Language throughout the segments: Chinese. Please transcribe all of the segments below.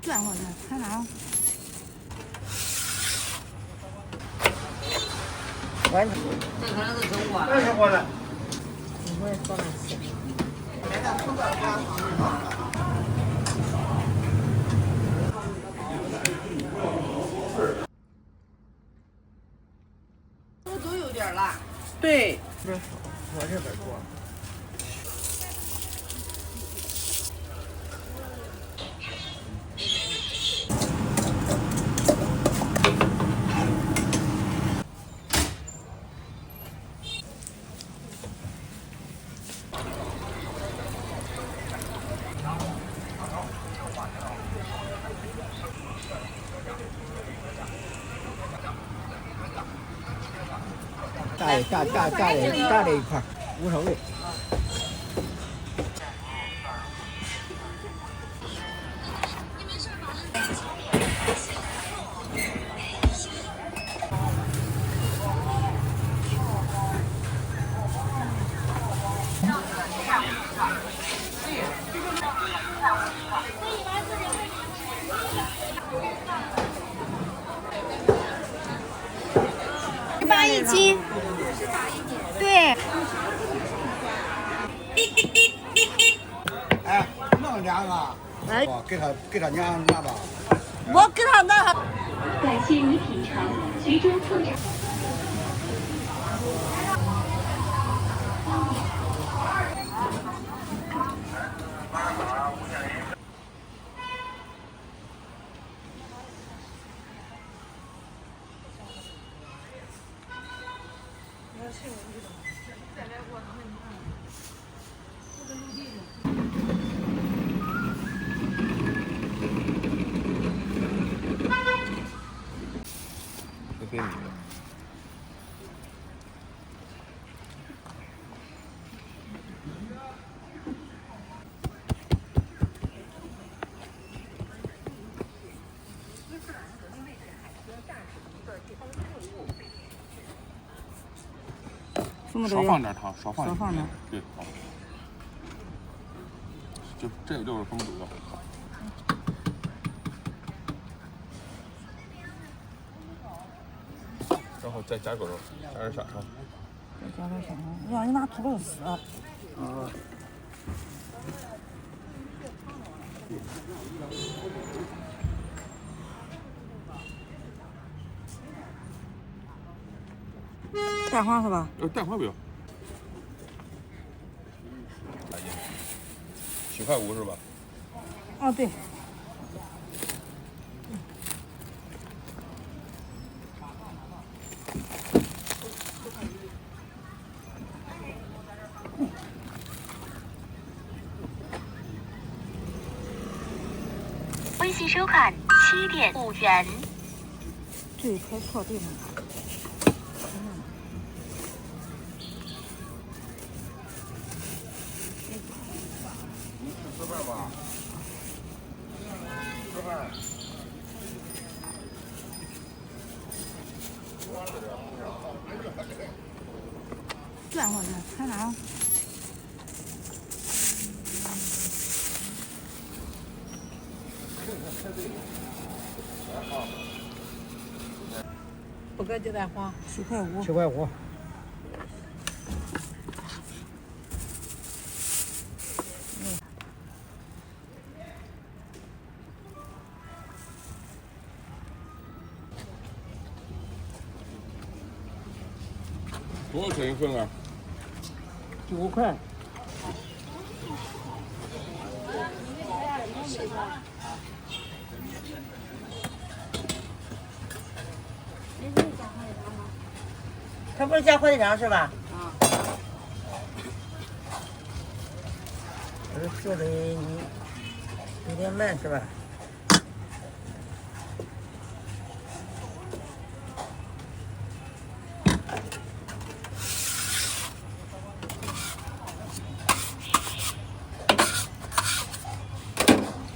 转过来，看啥？完了，这可能是中国。这是我的。我也做了吃。都有点辣。对，不是，我这边多。炸这一块，无所谓。8一斤。对。哎，弄两个。哎，给他娘拿吧。我给他拿。感谢你品尝徐州特产。给你的。少放点糖，少放点。对，好。就这个就是风煮的。然后再加个肉，加点小肠。再加点小肠，让你拿土豆丝。啊。蛋黄是吧？蛋黄不要。7.5块是吧？哦，对。微信收款7.5元。对，开错地方了。吃饭吧。吃饭。转过来，看啥？不搁鸡蛋黄7.5。7.5。多少钱一份啊？5块。他不是加火腿肠是吧？做的有点慢是吧？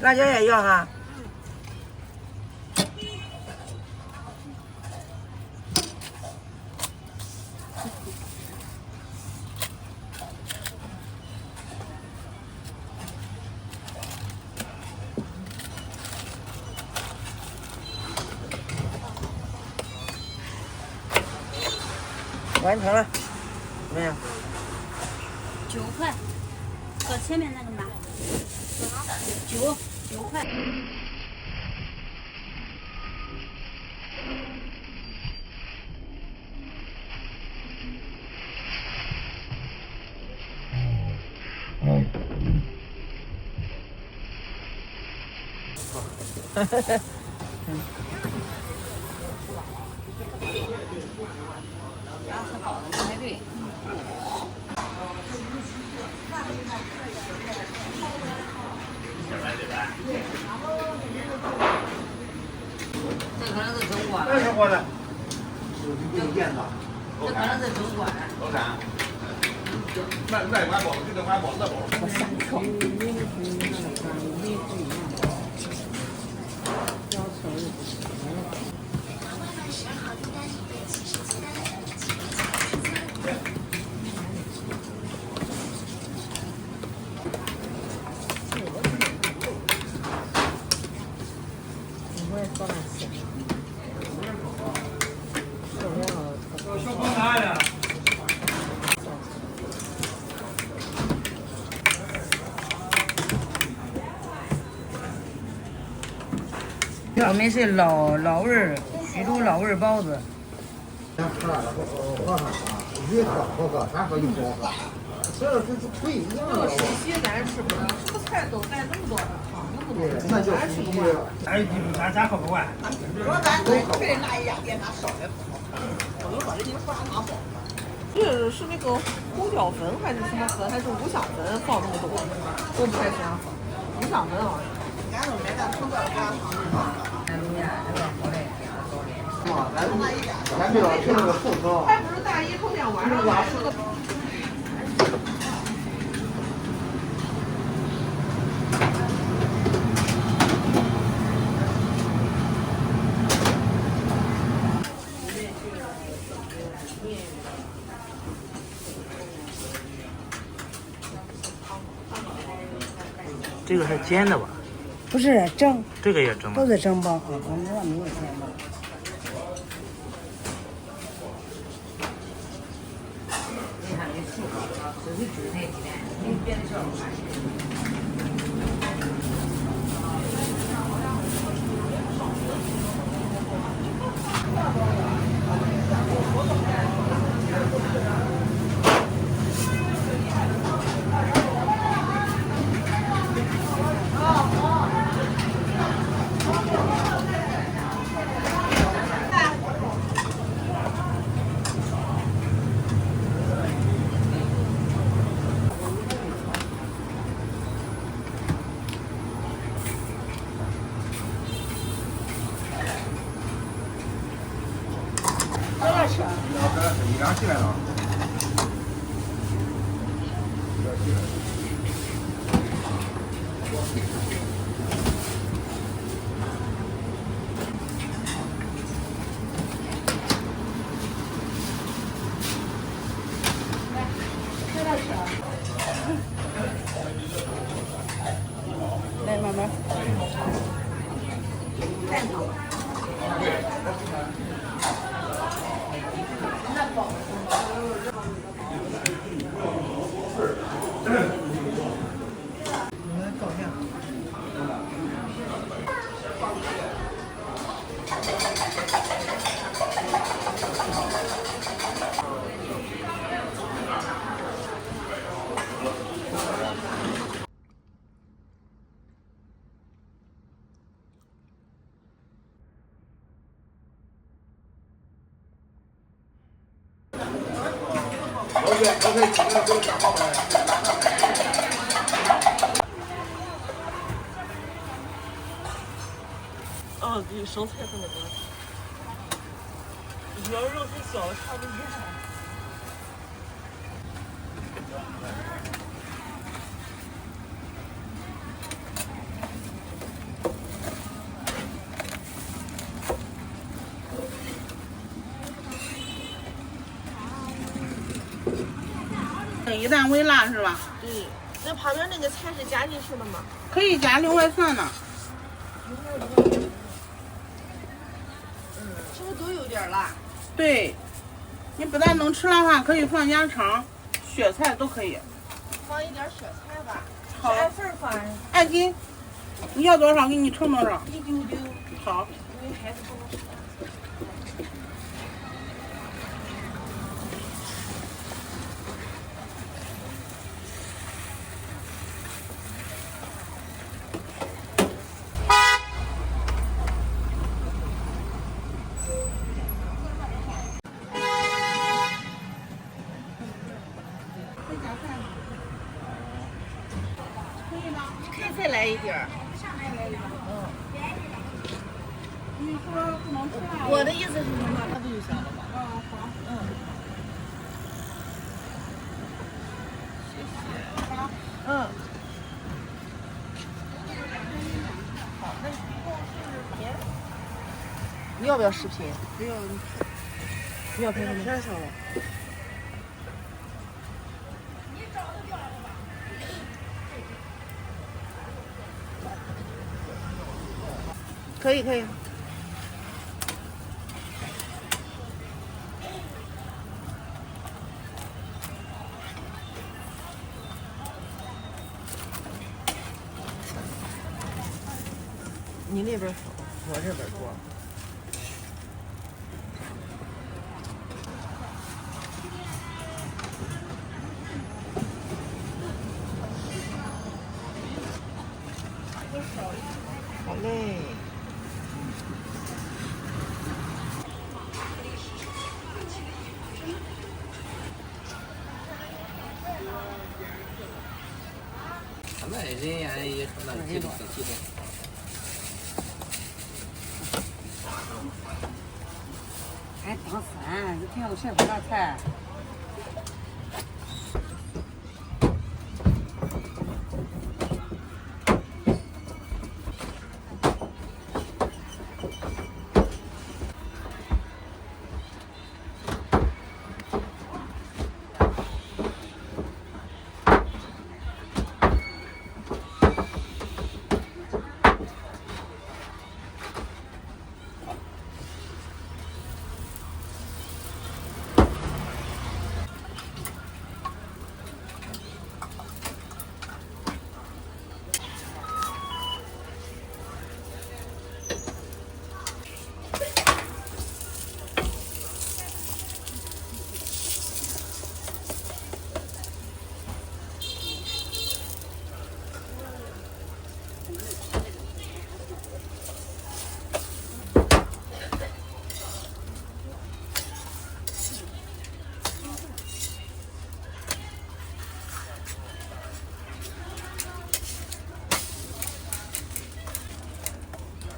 辣椒也要哈。完成了，怎么样？9块，和前面那个拿。9块。排队。这可能是中国。那是我的。有电子。这可能是中国的。多少？卖买包，就得买包子包。我三克。我也做难吃。小黄啥呀？我们是老味儿徐州老味儿包子。咱喝了，喝上啊，越喝，啥喝就不好喝。这是不一样的。西咱吃不了，什么菜都带那么多的汤，那么多，那就咱吃不惯。咱咱喝不惯。说咱对那一样，别拿烧的不好看。我就说人家不让拿包。这是那个胡椒粉还是什么粉，还是五香粉放那么多？我不太喜欢喝五香粉啊。俺都买咱从这儿给俺放的。咱这个吃那个素烧。还不是大姨头天晚上买吃的。这个是煎的吧？不是蒸，这个也蒸吗？都是蒸包。我们这没有煎包。一两起来了。来慢慢。啊，对，生菜可能多。你要肉是小的，差不多。一蛋微辣是吧？对，那旁边那个菜是加进去的吗？可以加，另外算呢。是不是都有点辣？对，你不但能吃的话，可以放鸭肠、雪菜都可以。放一点雪菜吧。好，按份放。按斤。你要多少？给你称多少。199。好。因为孩子不能吃。可以再来一点儿。你说不能吃啊？我的意思是什么？那不就行了吗？好。嗯。好，那一共是别。你要不要视频？不要。你要拍什么？拍上了。可以可以。你那边少，我这边多。好嘞。那人家也说那几多几多。还当三，这平常谁不拿菜？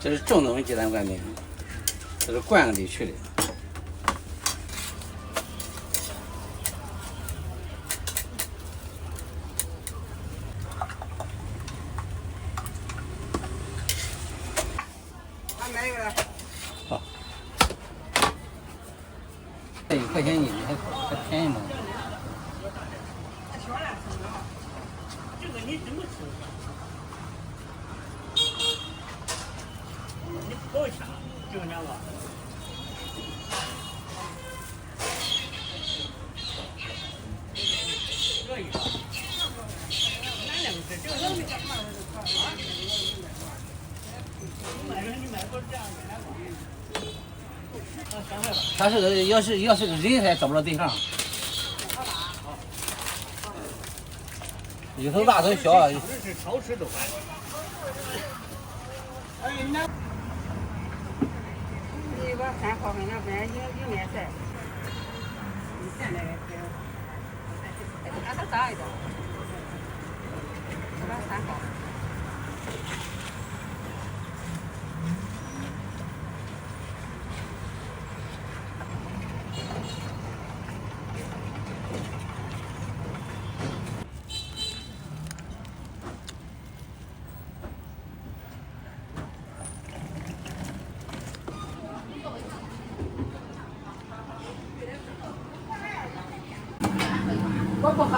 这是正宗的鸡蛋灌饼，这是灌个里去的。好，这1块钱一斤还便宜吗？这个你怎么吃？你不够抢，就那个。可以吧？哪两个是？这个你买过这样的？他是个要是个人还找不着对象。里头大头小。这是超市都买。哎，那。一个3号分2分有面菜，现在它大一点，这边3号。我不喝。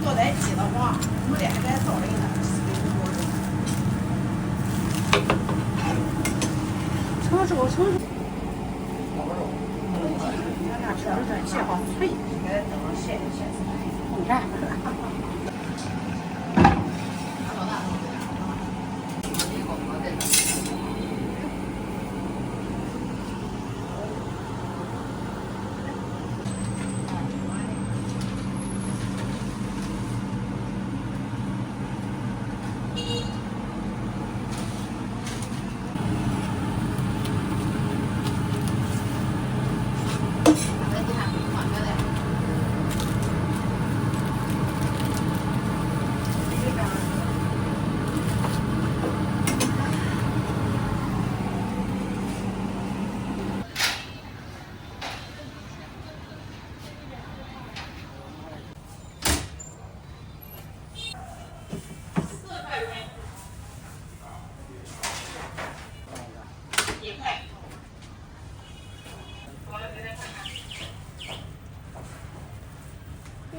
坐在一起的话，我们俩还在找那个。成熟成熟。咱俩吃的这蟹好脆，应该等到蟹你看。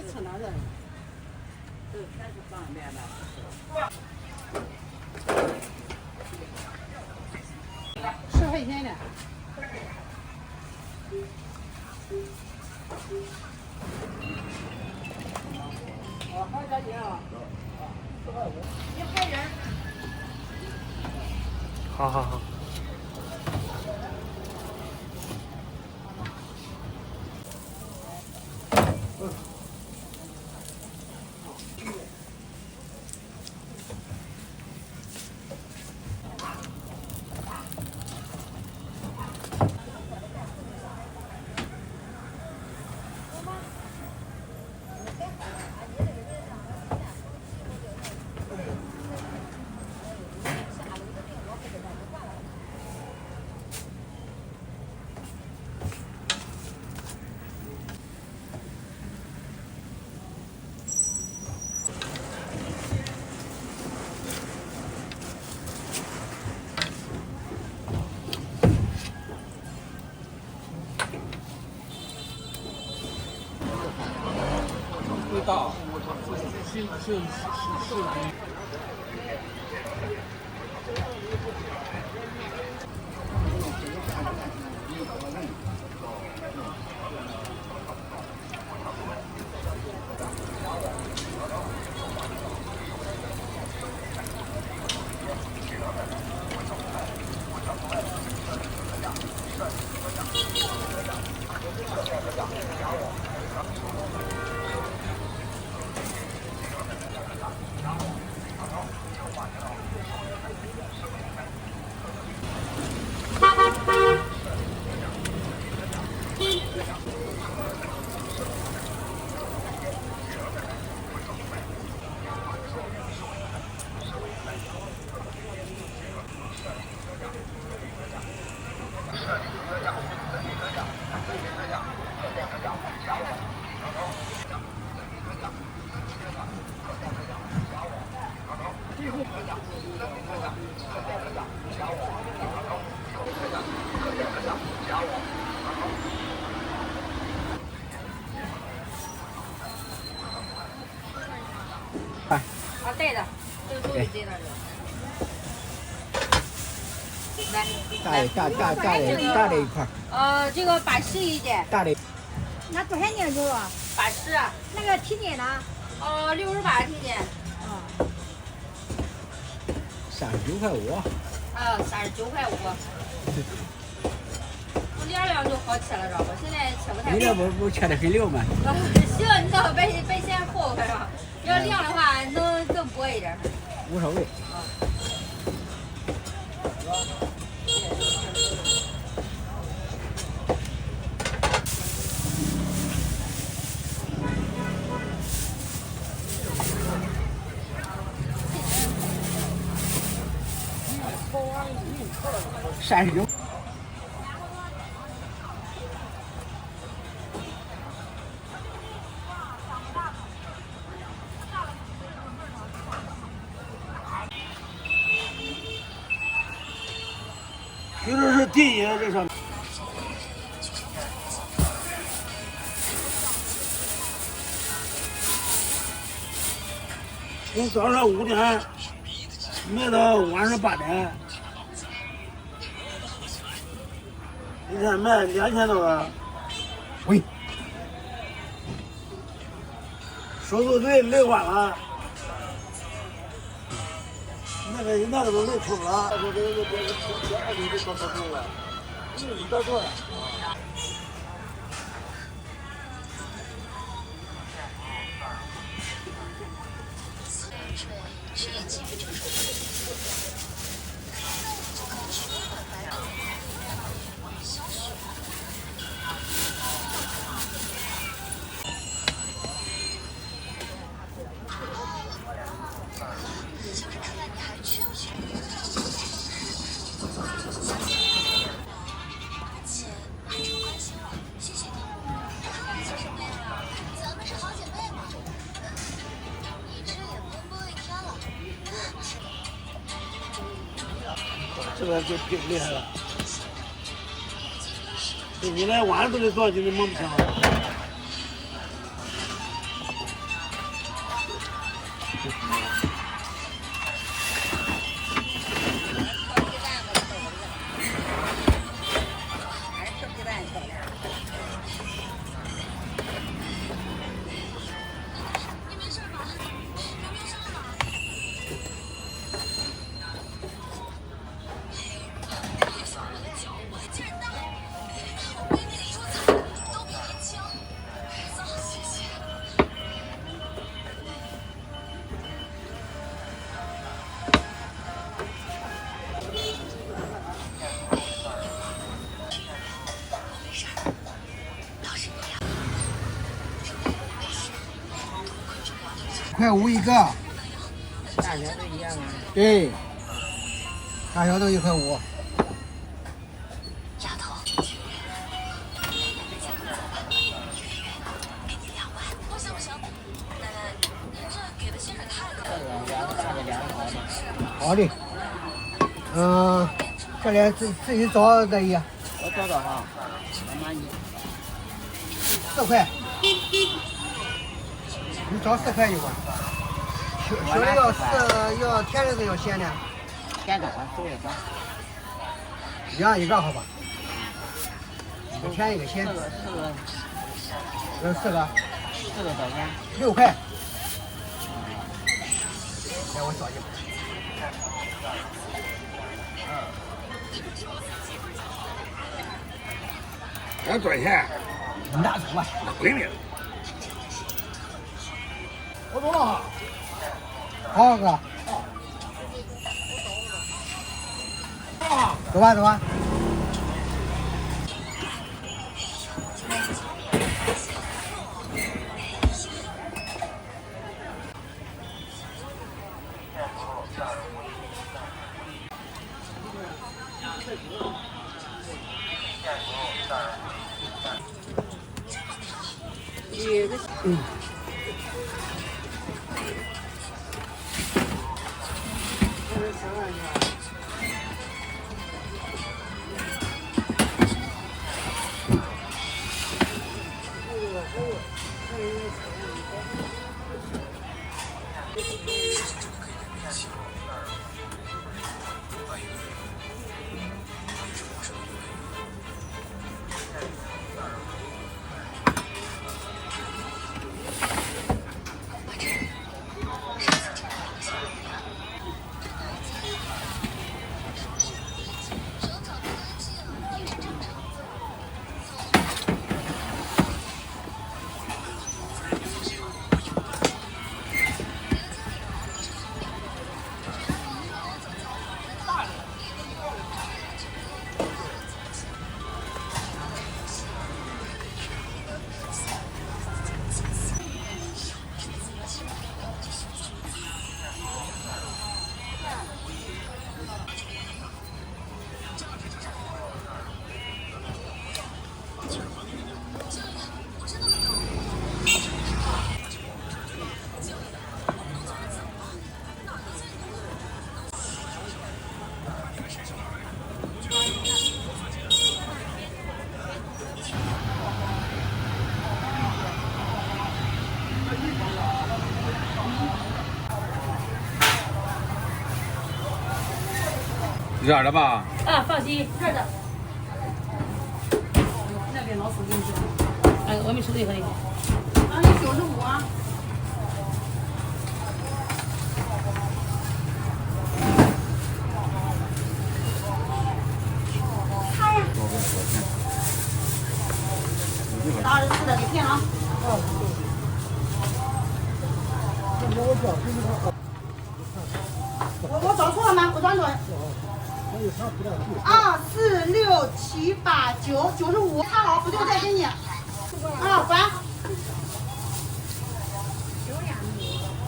吃哪的？这全是方便面。10块钱的。好小姐啊，4块5。1块人。好好好。味道是。啊，对的，这个都是对的。来，大的一块。这个80一件。大的。那多少年牛肉？80。那个体检呢？68体检。39块5。39块5。我2两就好切了，知道不？现在切不太。你这不切的很溜吗？行，你倒别嫌厚，是吧？要凉的话，能更薄一点。无所谓。36。有的是地爷这上面。从早上5点卖到晚上8点，一天卖2000多个。喂，手术队累坏了，那个都累秃了。到这了。这个就挺厉害了，你来晚上都得做，就是摸不清。1.5一个，大小都一样啊。对，大小都1.5块。好的，这里自己找的一，我找找哈，我满意。4块，你找4块一个。小的要甜的要咸的？甜的都要找。一样一个好吧？一个甜一个咸。4个。有4个。4个多少钱？6块。来，我找一个。要多少钱？你拿走吧。闺女。我走了。好哥。走吧走吧。热的吧？啊，放心，热的。那边老鼠进去了。哎，我没吃这个。啊，你95啊？24的，给骗了。我找错了吗？我找错了。2、4、6、7、8、9、95，看好不对再给你。啊，管。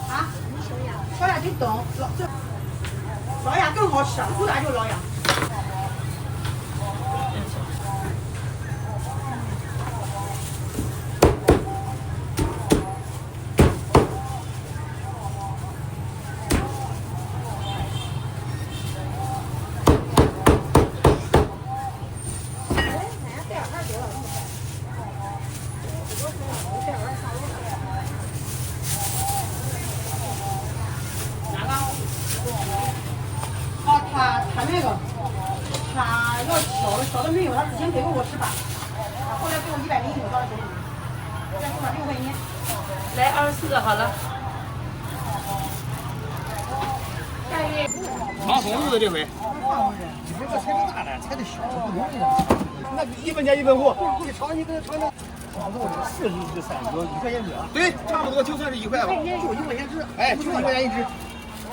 啊？小鸭就等，老鸭更好吃，主打就是老鸭。他那个，他要小的没有，他之前给过我10把，后来给我100零9到手里，再给我6块钱。来24个好了。放红日的这回。你这个才多大了，才得小，不容易的。那1分钱1分货。你尝你跟尝那，差不多40只30，1块钱只。对，差不多就算是1块吧。就1块钱只，哎，就1块钱一只。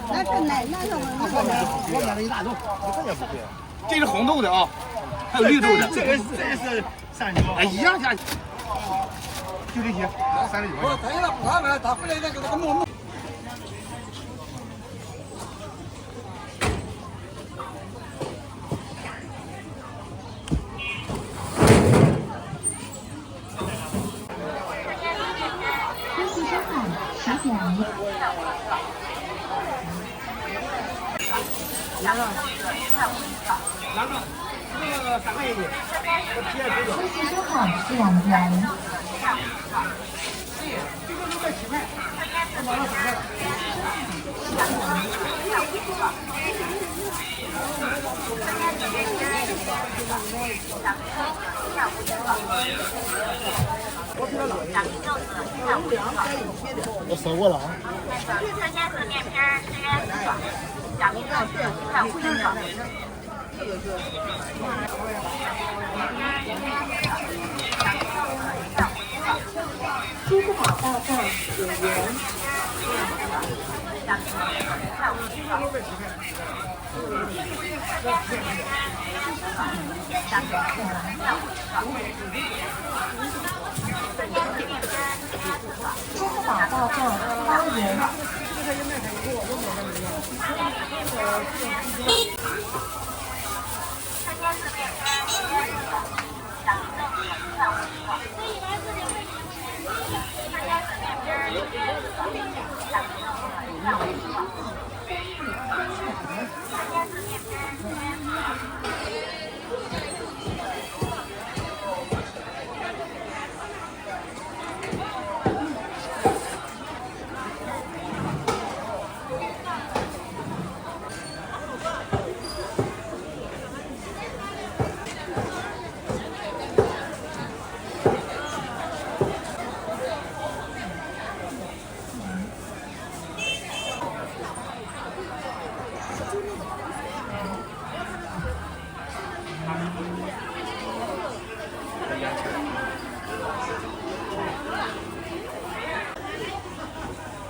那这那我买了一大兜，1块钱不贵。这是红豆的啊，还有绿豆的。这个是39。哎，一样价。就这些，39块钱。等一下，不他买，他回来再给他弄。哪个那个3块钱的，我皮也知道。微信收款2元。这个6块7块，我马上3块。我扫过了啊。参加四面片10元4爽，奖品豆子1块5元爽。支付宝到账5元。支付宝到账8元。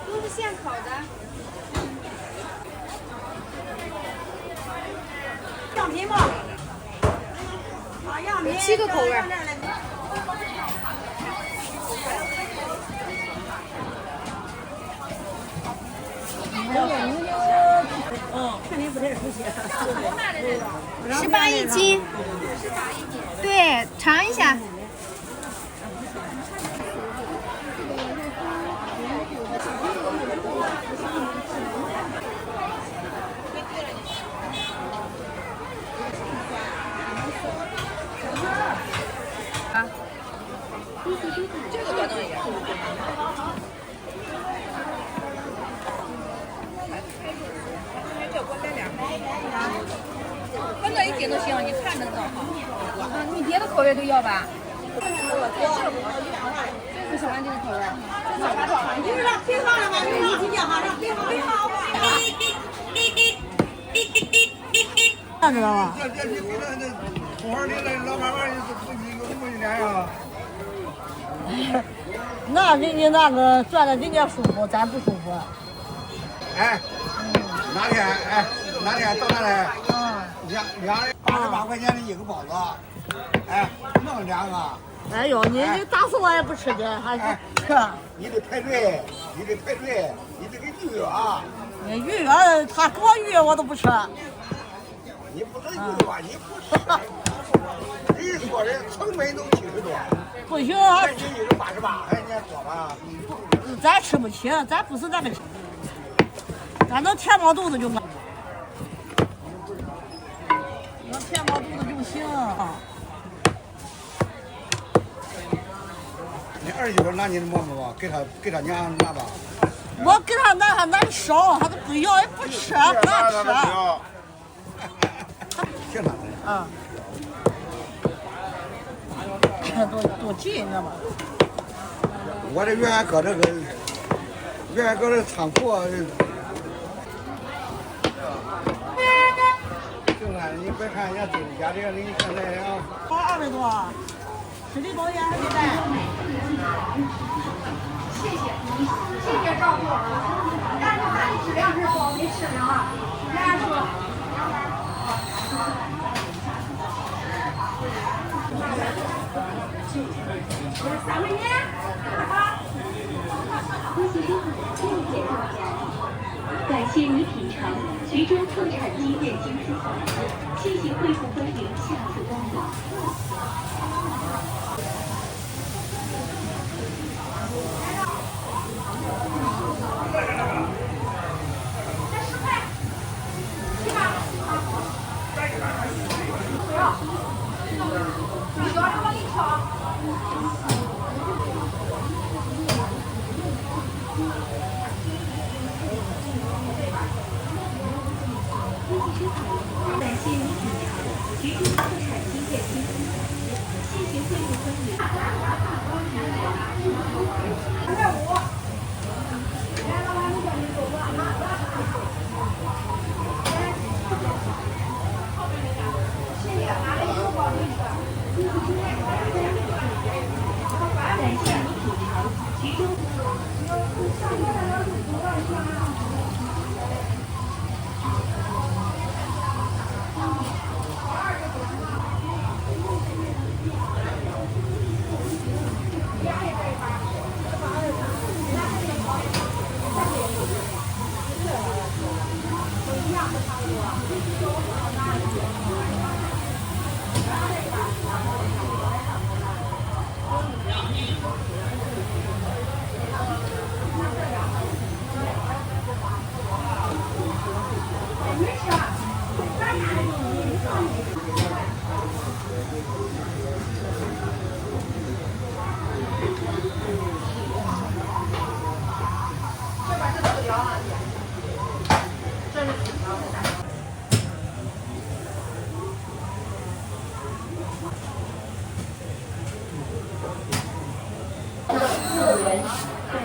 都是现烤的。样品吗？啊，样品。7个口味。看您不太熟悉。18一斤。对，尝一下。这个多弄一点。这给我来2个。些都行，你看着倒好。你别的口味都要吧？最不喜欢这个口味。你是让平房的吗？你几件哈？让平房的。看知道吧？这你给那同行的那老板们有不一样呀？那人家那个赚的人家舒服，咱不舒服。哎，哪天到那来，288块钱的一个包子，哎，弄2个。哎呦，你打死我也不吃的，还是吃。你得排队，你得给预约啊。预约他给我预约我都不吃。你不能预约吧？你不吃。你说的成本都70多。不行，人家一个88，还人家多吧？咱吃不起，咱不是那个，咱能填饱肚子就能填饱肚子就行。你儿媳妇拿你的馍馍吧，给他娘拿吧。我给他拿，他拿的少，他都不要，也不吃，不让吃。挺难的。啊。多近，你知道吗？我这原来搁这仓库，就看你别看人家周家这个，你看这啊，花200多，身体保险还没带。谢谢照顾我了，但是饭质量是保没吃上啊，来说。3块钱。感谢你品尝徐州特产鸡面精丝小吃，谢谢惠顾欢迎下次光临。感谢你品尝徐州特产鸡面精丝小吃，谢谢惠顾欢迎。感谢你品尝徐州。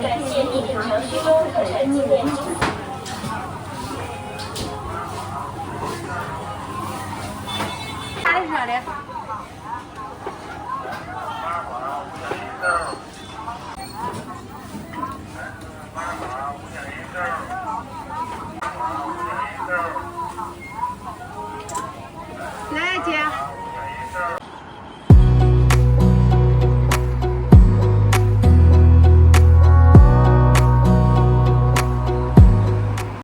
感谢你品尝徐州特产鸡面精丝。还是热的。来姐。